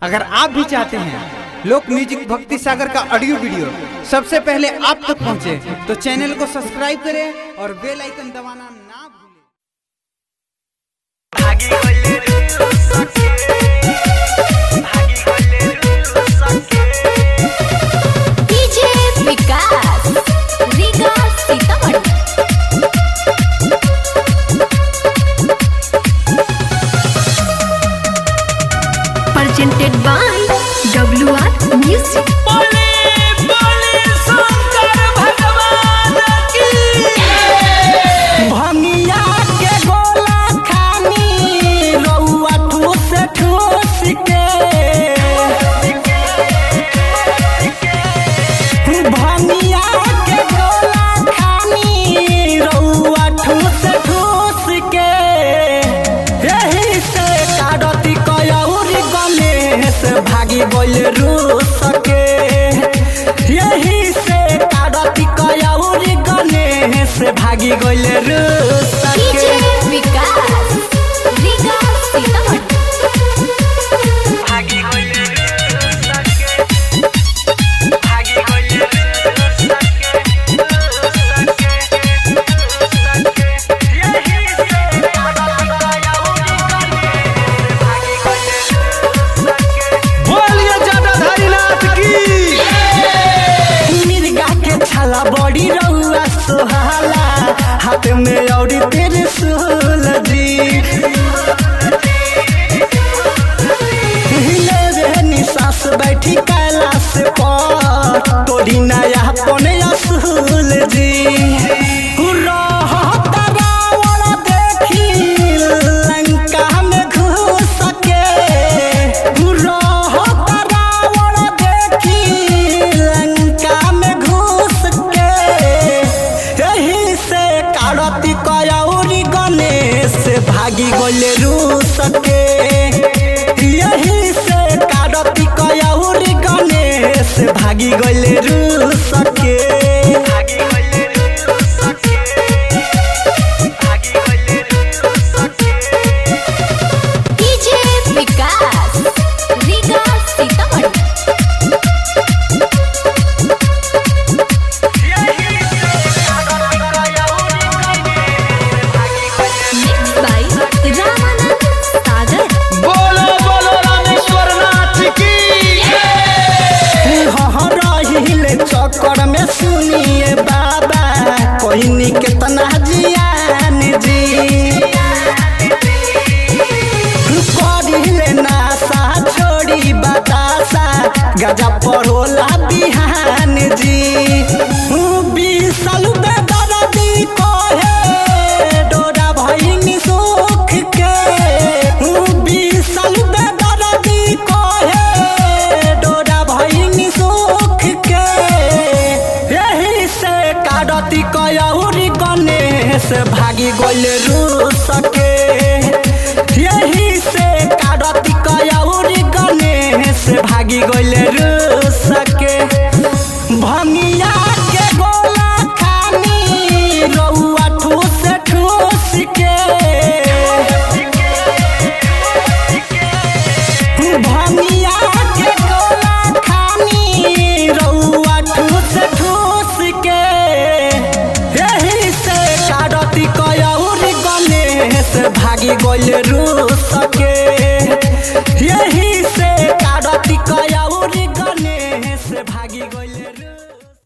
अगर आप भी चाहते हैं लोक म्यूजिक भक्ति सागर का ऑडियो वीडियो सबसे पहले आप तक पहुंचे, तो चैनल को सब्सक्राइब करें और बेल आइकन दबाना ना भूलें। DJ Vikas Riga Sitamarhi. Presented by WR Music। भंगिया के गोला खानी रउआ ठूस ठूस के, भंगिया के गोला खानी रउआ ठूस ठूस के, यही से काडती कयौरी गणेश भागी बोल रूस के, यही से काडती कयौरी गणेश भागी गोल रूस डीजे के। विकास रीगा सीतामढ़ी। बोलिए जटाधारी नाथ की। मिर्गा के छाला बड़ी रउआ सोहाला, हाथ में औरी त्रिशूल जी, हिले रे निसास बैठी कैलाश पर, तोड़ी नया पने असूल जी। रहत रावण देखी लंका में घुस के, रहत रावण देखी लंका में घुस के, यही से काडती कयौरी गणेश भागी गोल रूस के, यही से काडती कयौरी गणेश भागी गोल रूस के। DJ Vikas Riga Sitamarhi. Mixed by Ramanand Sagar. बोलो बोलो रामेश्वर नाथ की। रहिले चक्कर में सुनिए बाबा, कोई केतना जियान जी, करिले नासा छोड़ी बतासा, गजा पड़ोला बिहान जी, 20 साल बेदर्दी कहे डोरा भइनी सुख के, 20 साल बेदर्दी कहे डोरा भइनी सुख के, यही से काडती कयौरी गणेश भागी गोल रूस के, यही से काडती कयौरी गणेश भागी गोल रूस के। भंगिया के गोला खानी रउआ ठूस ठूस के, भंगिया के गोला खानी रउआ ठूस ठूस के, यही से काडती कयौरी गणेश भागी गोल रूस के, यही से काडती कयौरी गणेश भागी गोल।